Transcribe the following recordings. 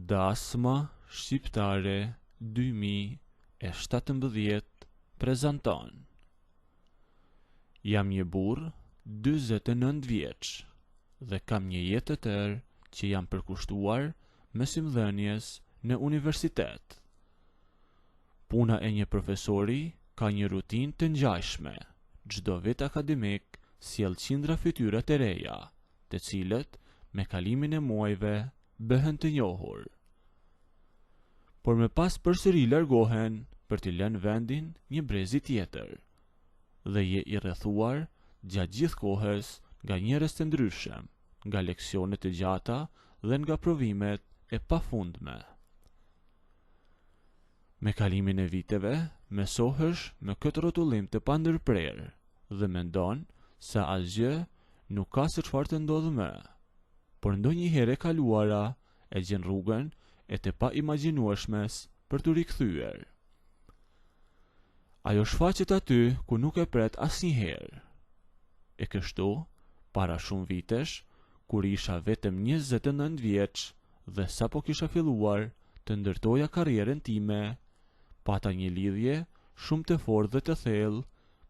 Dasma Shqiptare 2017 prezanton. Jam një burr 49 vjeç dhe kam një jetë të tërë që jam përkushtuar mësimdhënies në universitet. Puna e një profesori ka një rutinë të ngjashme. Çdo vit akademik sjell qindra fytyra të reja, të cilët me kalimin e muajve bëhen të njohur. Por më pas përsëri largohen për t'i lënë vendin një brezi tjetër, dhe je i rrethuar gjatë gjithë kohës nga njerëz të ndryshëm, nga leksionet e gjata dhe nga provimet e pafundme. Me kalimin e viteve, mësohesh me këtë rrotullim të pandërprerë dhe mendon se asgjë nuk ka se çfarë të ndodhë më. Por ndonjëherë e kaluara e gjen rrugën e të pa imagjinueshmes për t'u rikthyer. Ajo shfaqet aty ku nuk e pret asnjëherë. E kështu, para shumë vitesh, kur isha vetëm 29 vjeç dhe sapo kisha filluar të ndërtoja karrierën time, pata një lidhje shumë të fortë dhe të thellë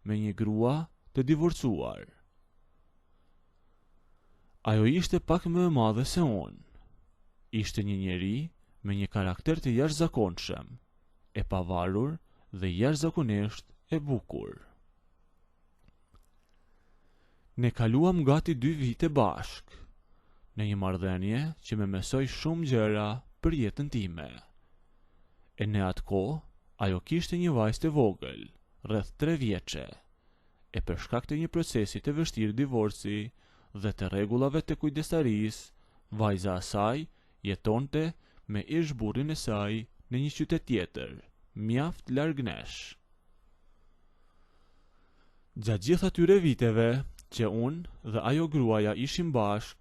me një grua të divorcuar. Ajo ishte pak më e madhe se unë. Ishte një njeri me një karakter të jashtëzakonshëm, e pavarur dhe jashtëzakonisht e bukur. Ne kaluam gati 2 vite bashk, në një marrëdhënie që më mësoi shumë gjëra për jetën time. E në atë kohë, ajo kishte një vajzë të vogël, rreth 3 vjeçe, e për shkak të një procesi të vështirë divorci dhe të rregullave të kujdestarisë, vajza e saj jetonte me ish burrin e saj në një qytet tjetër, mjaft larg nesh. Gjatë gjithë atyre viteve që unë dhe ajo gruaja ishim bashk,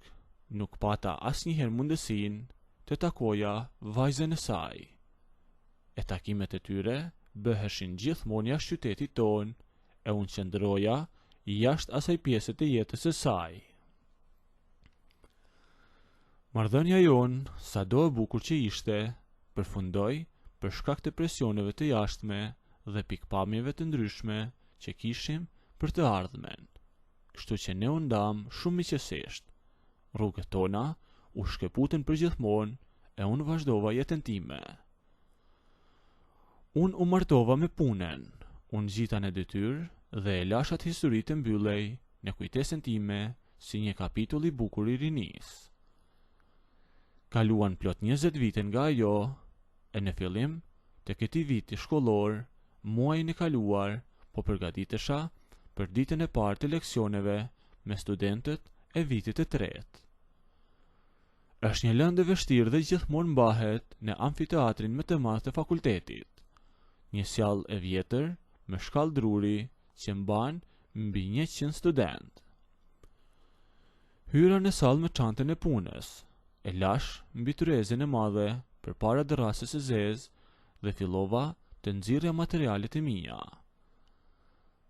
nuk pata asnjëherë mundësinë të takoja vajzën e saj. E takimet e tyre bëheshin gjithmonë jashtë qytetit tonë, e unë qëndroja jashtë asaj pjese të jetës së saj. Marrëdhënia jonë, sado e bukur që ishte, përfundoi për shkak të presioneve të jashtme dhe pikpamjeve të ndryshme që kishim për të ardhmen. Kështu që ne u ndam shumë miqësisht. Rrugët tona u shkëputën përgjithmonë e unë vazhdova jetën time. Unë u martova me punën, unë gjita në detyrë dhe e lashat histori të mbyllej në kujtesën time si një kapitull i bukur i rinisë. Kaluan plot 20 vite nga ajo, e në fillim të këtij viti shkollor, muajin e kaluar po përgatitesha për ditën e parë të leksioneve me studentët e vitit të tretë. Është një lëndë e vështirë dhe gjithmonë mbahet në amfiteatrin më të madh të fakultetit. Një sallë e vjetër me shkallë druri që mban mbi 100 studentë. Hyra në sallë me çantën e punës, e lash mbi tryezën e madhe përpara terrasës së zezë dhe fillova të nxirrja materialet e mia.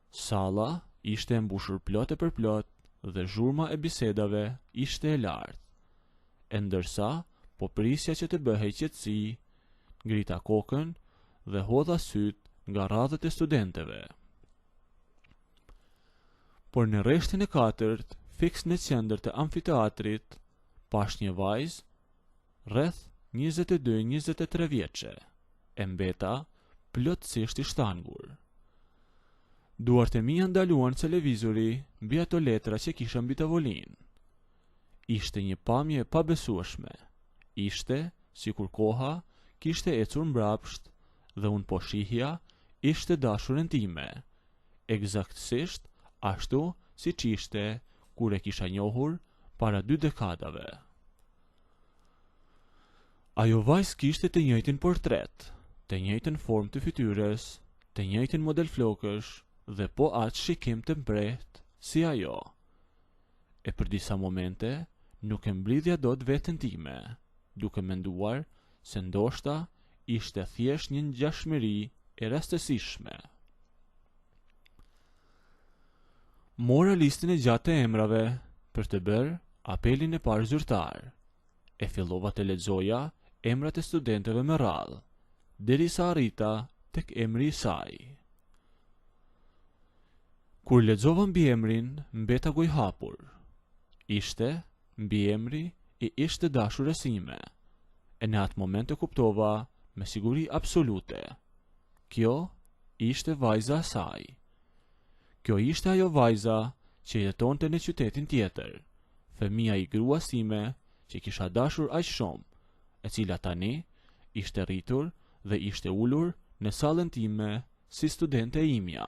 Salla ishte e mbushur plot e përplot dhe zhurma e bisedave ishte e lartë. E ndërsa po prisja që të bëhej qetësi, ngrita kokën dhe hodha syt nga radhët e studentëve. Por në rreshtin e katërt, fiks në qendër të amfiteatrit, pash një vajzë rreth 22-23 vjeçe, e mbeta plotësisht i shtangur. Duart e mia ndaluan televizori mbi ato letra që kisha mbi tavolinë. Ishte një pamje e pabesueshme. Ishte sikur koha kishte ecur mbrapsht dhe unë po shihja ishte dashurën time, eksaktësisht ashtu siç ishte kur e kisha njohur para 2 dekadave. Ajo vajzë kishte të njëjtin portret, të njëjtën formë të fytyrës, të njëjtin model flokësh dhe po atë shikim të mprehtë si ajo. E për disa momente nuk e mblidhja dot veten time, duke menduar se ndoshta ishte thjesht një ngjashmëri e rastësishme. Mora listën e gjatë të emrave për të bërë apelin e parë zyrtar. E fillova të lexoja emrat e studentëve me radhë, derisa arrita tek emri i saj. Kur lexova mbiemrin, mbeta gojë hapur. Ishte mbiemri i ishte dashures ime, e në atë moment e kuptova me siguri absolute. Kjo ishte vajza e saj. Kjo ishte ajo vajza që jetonte në qytetin tjetër, fëmia i gruas time që kisha dashur aq shumë, e cila tani ishte rritur dhe ishte ulur në sallën time si studente e imja.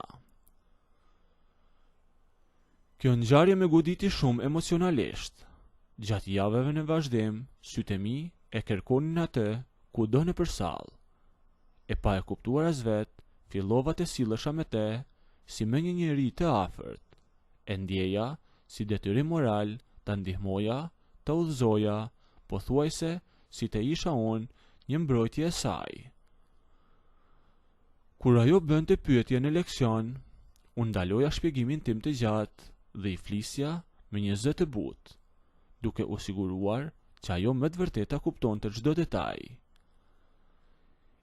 Kjo ngjarje më goditi shumë emocionalisht. Gjatë javëve në vazhdim, sytë e mi e kërkonin atë kudo nëpër sallë. E pa e kuptuar as vet, fillova të sillesha me te si me një njeri të afërt. E ndjeja si detyrim moral ta ndihmoja, ta udhëzoja, pothuajse si të isha unë një mbrojtje e saj. Kur ajo bënte pyetje në leksion, unë ndaloja shpjegimin tim të gjatë dhe i flisja me një zë të butë, duke u siguruar që ajo më të vërteta kuptonte çdo detaj.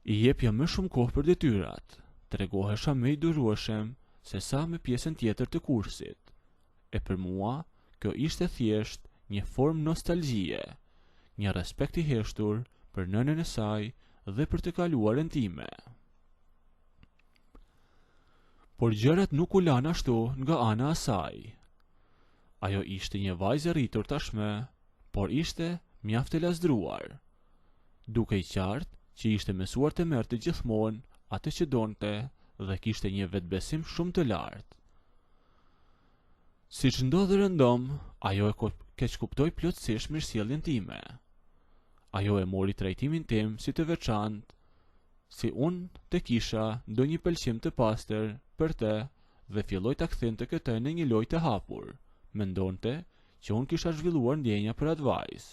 I jepja më shumë kohë për detyrat, tregohesha më i durueshëm se sa me pjesën tjetër të kursit. E për mua, kjo ishte thjesht një formë nostalgjie, një respekt i heshtur për nënën e saj dhe për të kaluarën time. Por gjërat nuk u lanë ashtu nga ana e saj. Ajo ishte një vajzë e rritur tashmë, por ishte mjaft e lazdruar, duke i qartë që ishte mësuar të merrte gjithmonë atë që donte dhe kishte një vetbesim shumë të lartë. Siç ndodhi rëndom, ajo e keqkuptoi plotësisht mirësjelljen time. Ajo e mori trajtimin tim si të veçantë, si unë të kisha ndonjë pëlqim të pastër për të dhe filloi ta kthente këtë në një lojë të hapur. Mendonte që unë kisha zhvilluar ndjenja për atë vajzë.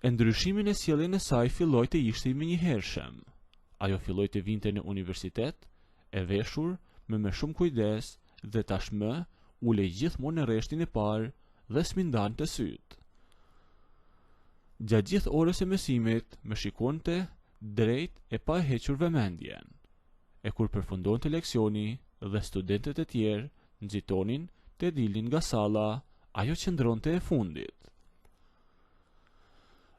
E ndryshimin e sjelljen e saj filloi të ishte i menjëhershëm. Ajo filloi të vinte në universitet, e veshur me më shumë kujdes dhe tashmë ulej gjithmonë në rreshtin e parë dhe s'mi ndante syt. Gjatë gjithë orës e mësimit më shikonte drejt e pa e hequr vëmendjen. E kur përfundonte leksioni dhe studentët e tjerë nxitonin të dilin nga salla, ajo qëndronte e fundit.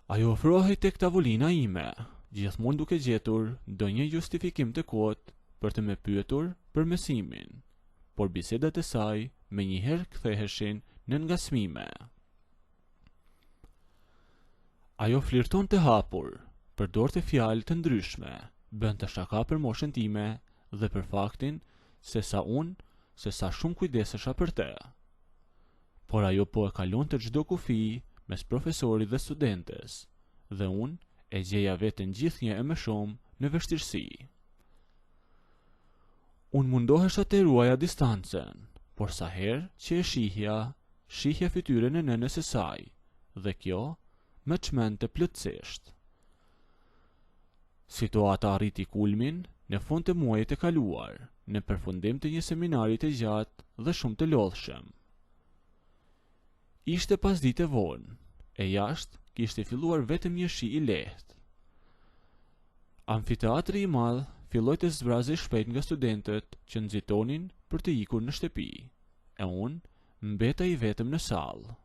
Ajo ofrohej tek tavolina ime, gjithmonë duke gjetur ndonjë justifikim të kotë për të më pyetur për mësimin, por bisedat e saj menjëherë ktheheshin në ngasmime. Ajo flirtonte hapur, përdorte fjalë të ndryshme, bënte shaka për moshën time dhe për faktin se sa shumë kujdesesha për te. Por ajo po e kalonte çdo kufi mes profesorit dhe studentes, dhe unë e gjeja veten gjithnjë e më shumë në vështirësi. Unë mundohesha të ruaja distancën, por sa herë që e shihja fytyrën e nënës së saj, dhe kjo më çmente plotësisht. Situata arriti kulmin në fund të muajit të kaluar, në përfundim të një seminari të gjatë dhe shumë të lodhshëm. Ishte pasdite vonë, e jashtë kishte filluar vetëm një shi i lehtë. Amfiteatri i madh filloi të zbrazej shpejt nga studentët që nxitonin për të ikur në shtëpi, e unë mbeta i vetëm në sallë.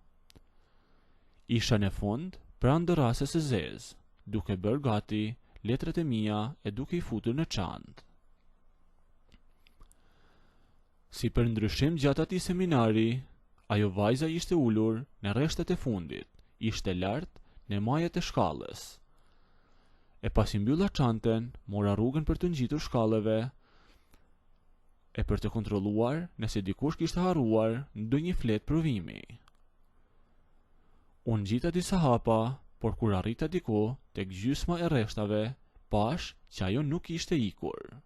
Isha në fund pranë dërrasës së zezë, duke bërë gati letrat e mia e duke i futur në çantë. Si për ndryshim gjatë atij seminari, ajo vajza ishte ulur në rreshtet e fundit, ishte lart në majat e shkallës. E pasi mbylla çantën, mora rrugën për të ngjitur shkallëve e për të kontrolluar nëse dikush kishte harruar ndonjë fletë provimi. Unë gjita disa hapa, por kur arrita diku tek gjysma e rreshtave, pash që ajo nuk ishte ikur.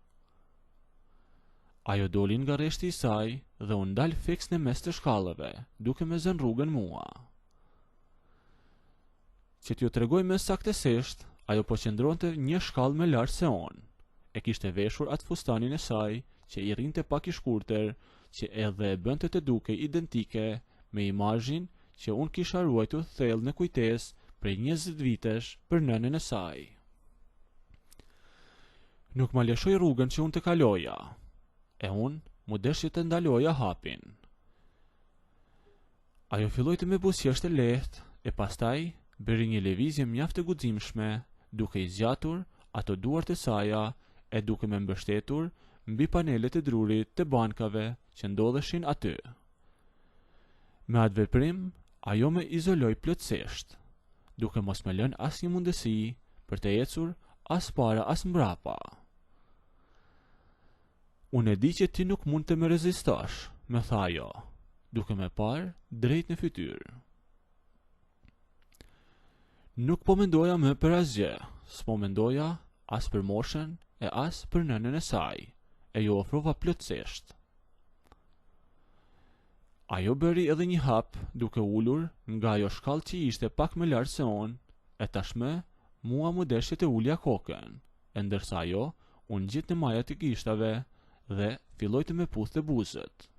Ajo doli nga rreshti i saj dhe u ndal fiks në mes të shkallëve, duke më zënë rrugën mua. Që t'ju tregoj më saktësisht, ajo po qëndronte një shkallë më lart se unë. E kishte veshur atë fustanin e saj, që i rrinte pak i shkurtër, që edhe e bënte të duke identike me imazhin që unë kisha ruajtur thellë në kujtesë prej 20 vitesh për nënën e saj. Nuk ma lëshoj rrugën që unë të kaloja, e unë mu deshje të ndaloja hapin. Ajo filloi të me busjesht e lehtë, e pastaj bëri një lëvizje mjaft të guximshme, duke i zgjatur ato duart e saja e duke me mbështetur mbi panelet e drurit të bankave që ndodheshin aty. Me atë veprim, ajo me izoloi plotësisht, duke mos me lënë asnjë mundësi për të ecur as para as mbrapa. Unë e di që ti nuk mund të më rezistosh, me tha ajo, duke me parë drejt në fytyrë. Nuk po mendoja më për asgjë, s'po mendoja as për moshën e as për nënën e saj, e ju ofrova plotësisht. Ajo bëri edhe një hap duke ulur nga ajo shkallë që ishte pak më lart se unë, e tashmë mua mu deshje të ulja kokën, e ndërsa ajo unë gjit në majat të gishtave dhe filloi të me puthte buzët.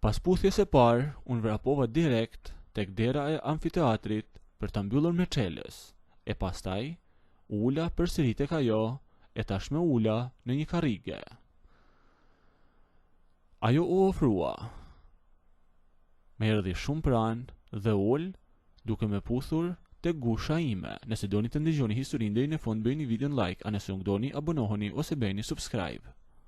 Pas puthjes së parë, unë vrapova direkt tek dera e amfiteatrit për ta mbyllur me çelës, e pastaj ula përsëri tek ajo, e tashmë ula në një karrige. Ajo u ofrua. Me erdhi shumë pranë dhe ul, duke me puthur tek gusha ime. Nëse doni të ndëgjoni historinë deri në fund, bëjini videon like, a nëse nuk doni, abonoheni ose bëjni subscribe.